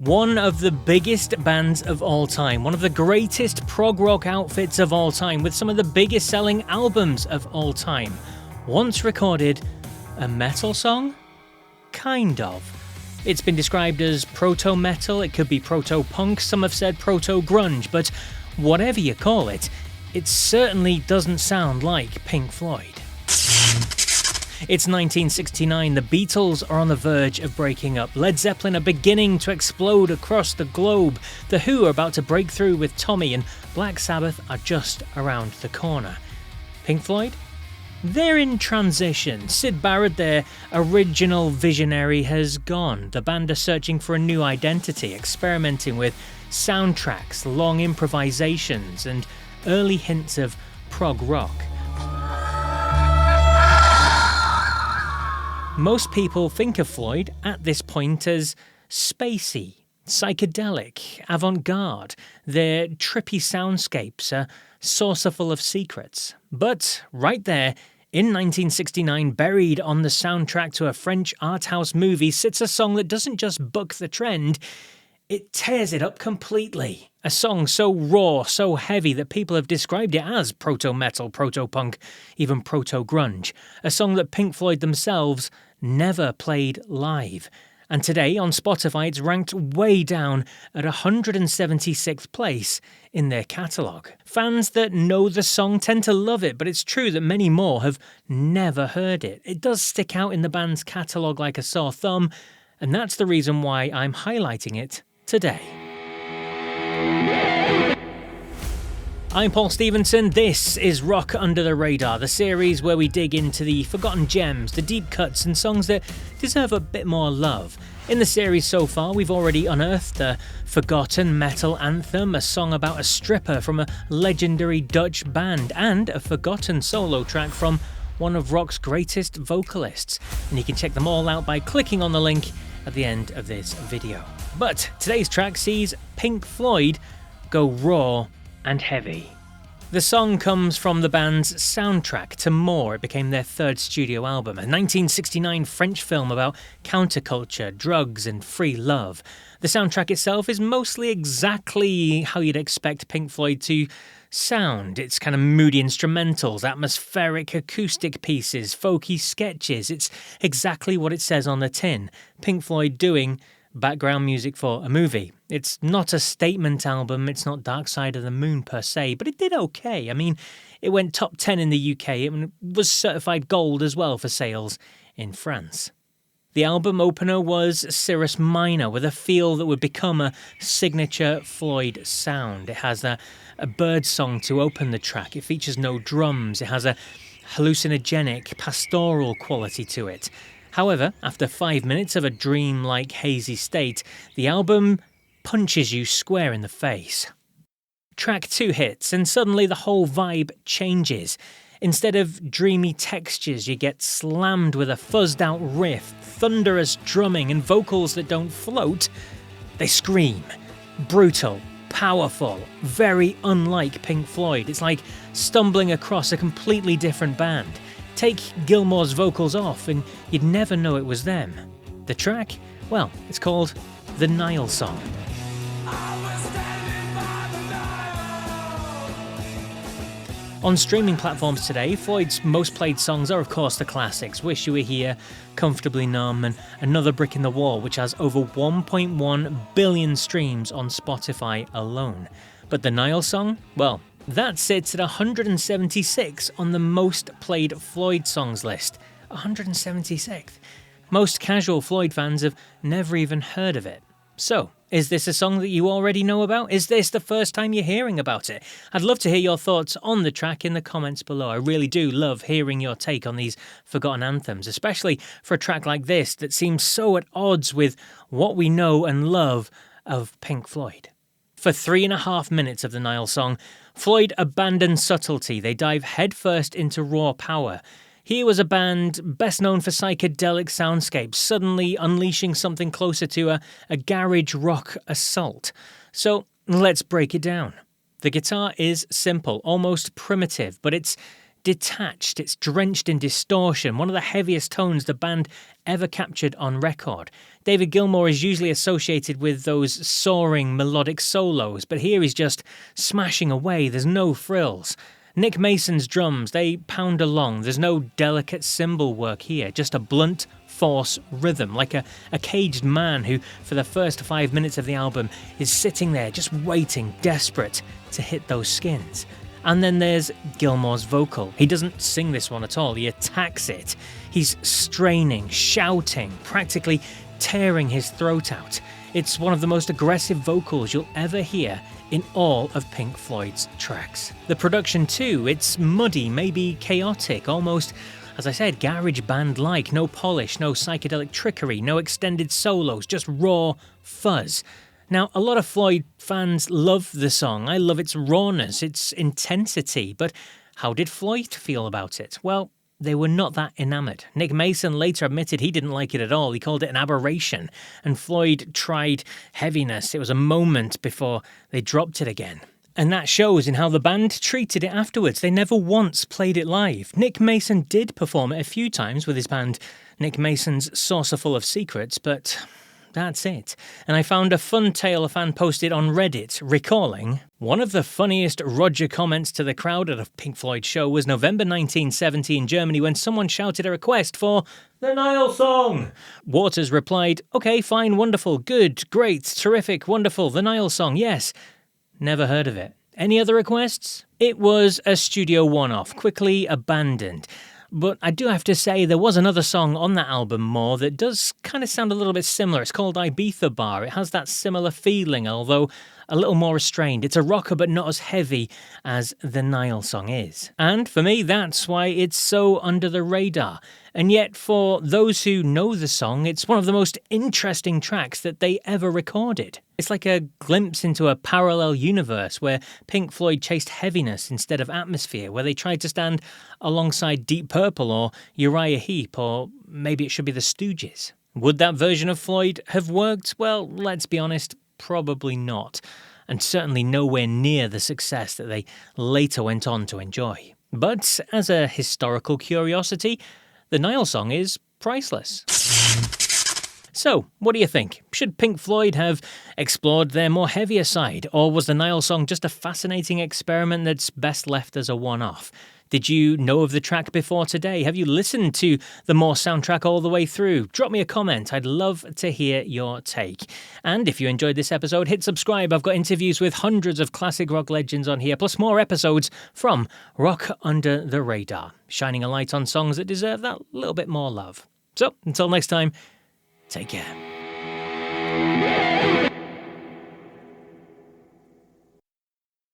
One of the biggest bands of all time, one of the greatest prog rock outfits of all time, with some of the biggest selling albums of all time, once recorded a metal song? Kind of. It's been described as proto-metal, it could be proto-punk, some have said proto-grunge, but whatever you call it, it certainly doesn't sound like Pink Floyd. It's 1969, the Beatles are on the verge of breaking up, Led Zeppelin are beginning to explode across the globe, The Who are about to break through with Tommy, and Black Sabbath are just around the corner. Pink Floyd? They're in transition. Syd Barrett, their original visionary, has gone. The band are searching for a new identity, experimenting with soundtracks, long improvisations, and early hints of prog rock. Most people think of Floyd at this point as spacey, psychedelic, avant-garde. Their trippy soundscapes are saucerful of secrets. But right there, in 1969, buried on the soundtrack to a French art house movie, sits a song that doesn't just buck the trend, it tears it up completely. A song so raw, so heavy that people have described it as proto-metal, proto-punk, even proto-grunge. A song that Pink Floyd themselves never played live. And today on Spotify it's ranked way down at 176th place in their catalogue. Fans that know the song tend to love it, but it's true that many more have never heard it. It does stick out in the band's catalogue like a sore thumb, and that's the reason why I'm highlighting it today. I'm Paul Stevenson, this is Rock Under the Radar, the series where we dig into the forgotten gems, the deep cuts and songs that deserve a bit more love. In the series so far, we've already unearthed a forgotten metal anthem, a song about a stripper from a legendary Dutch band, and a forgotten solo track from one of rock's greatest vocalists. And you can check them all out by clicking on the link at the end of this video. But today's track sees Pink Floyd go raw and heavy. The song comes from the band's soundtrack to More. It became their third studio album, a 1969 French film about counterculture, drugs and free love. The soundtrack itself is mostly exactly how you'd expect Pink Floyd to sound. It's kind of moody instrumentals, atmospheric acoustic pieces, folky sketches. It's exactly what it says on the tin. Pink Floyd doing background music for a movie. It's not a statement album, it's not Dark Side of the Moon per se, but it did okay. I mean, it went top 10 in the UK, it was certified gold as well for sales in France. The album opener was Cirrus Minor, with a feel that would become a signature Floyd sound. It has a bird song to open the track, it features no drums, it has a hallucinogenic, pastoral quality to it. However, after 5 minutes of a dream-like hazy state, the album punches you square in the face. Track 2 hits, and suddenly the whole vibe changes. Instead of dreamy textures, you get slammed with a fuzzed-out riff, thunderous drumming, and vocals that don't float. They scream. Brutal, powerful, very unlike Pink Floyd. It's like stumbling across a completely different band. Take Gilmour's vocals off and you'd never know it was them. The track? Well, it's called The Nile Song. On streaming platforms today, Floyd's most played songs are of course the classics, Wish You Were Here, Comfortably Numb, and Another Brick in the Wall, which has over 1.1 billion streams on Spotify alone. But The Nile Song? Well, that sits at 176 on the most played Floyd songs list. 176th. Most casual Floyd fans have never even heard of it. So, is this a song that you already know about? Is this the first time you're hearing about it? I'd love to hear your thoughts on the track in the comments below. I really do love hearing your take on these forgotten anthems, especially for a track like this that seems so at odds with what we know and love of Pink Floyd. For 3.5 minutes of the Nile Song, Floyd abandoned subtlety. They dive headfirst into raw power. Here was a band best known for psychedelic soundscapes, suddenly unleashing something closer to a garage rock assault. So let's break it down. The guitar is simple, almost primitive, but it's detached, it's drenched in distortion, one of the heaviest tones the band ever captured on record. David Gilmour is usually associated with those soaring melodic solos, but here he's just smashing away, there's no frills. Nick Mason's drums, they pound along, there's no delicate cymbal work here, just a blunt force rhythm, like a caged man who, for the first 5 minutes of the album, is sitting there just waiting, desperate to hit those skins. And then there's Gilmour's vocal. He doesn't sing this one at all, he attacks it. He's straining, shouting, practically tearing his throat out. It's one of the most aggressive vocals you'll ever hear in all of Pink Floyd's tracks. The production too, it's muddy, maybe chaotic, almost, as I said, garage band-like. No polish, no psychedelic trickery, no extended solos, just raw fuzz. Now, a lot of Floyd fans love the song. I love its rawness, its intensity, but how did Floyd feel about it? Well, they were not that enamoured. Nick Mason later admitted he didn't like it at all. He called it an aberration, and Floyd tried heaviness. It was a moment before they dropped it again. And that shows in how the band treated it afterwards. They never once played it live. Nick Mason did perform it a few times with his band Nick Mason's Saucerful of Secrets, but that's it. And I found a fun tale a fan posted on Reddit, recalling, one of the funniest Roger comments to the crowd at a Pink Floyd show was November 1970 in Germany when someone shouted a request for the Nile song. Waters replied, okay, fine, wonderful, good, great, terrific, wonderful, the Nile song, yes. Never heard of it. Any other requests? It was a studio one-off, quickly abandoned. But I do have to say there was another song on that album, More, that does kind of sound a little bit similar. It's called Ibiza Bar. It has that similar feeling, although a little more restrained. It's a rocker but not as heavy as the Nile song is. And for me, that's why it's so under the radar. And yet, for those who know the song, it's one of the most interesting tracks that they ever recorded. It's like a glimpse into a parallel universe where Pink Floyd chased heaviness instead of atmosphere, where they tried to stand alongside Deep Purple or Uriah Heep, or maybe it should be the Stooges. Would that version of Floyd have worked? Well, let's be honest, probably not. And certainly nowhere near the success that they later went on to enjoy. But as a historical curiosity, the Nile song is priceless. So, what do you think? Should Pink Floyd have explored their more heavier side, or was the Nile song just a fascinating experiment that's best left as a one-off? Did you know of the track before today? Have you listened to the More soundtrack all the way through? Drop me a comment. I'd love to hear your take. And if you enjoyed this episode, hit subscribe. I've got interviews with hundreds of classic rock legends on here, plus more episodes from Rock Under the Radar, shining a light on songs that deserve that little bit more love. So, until next time, take care.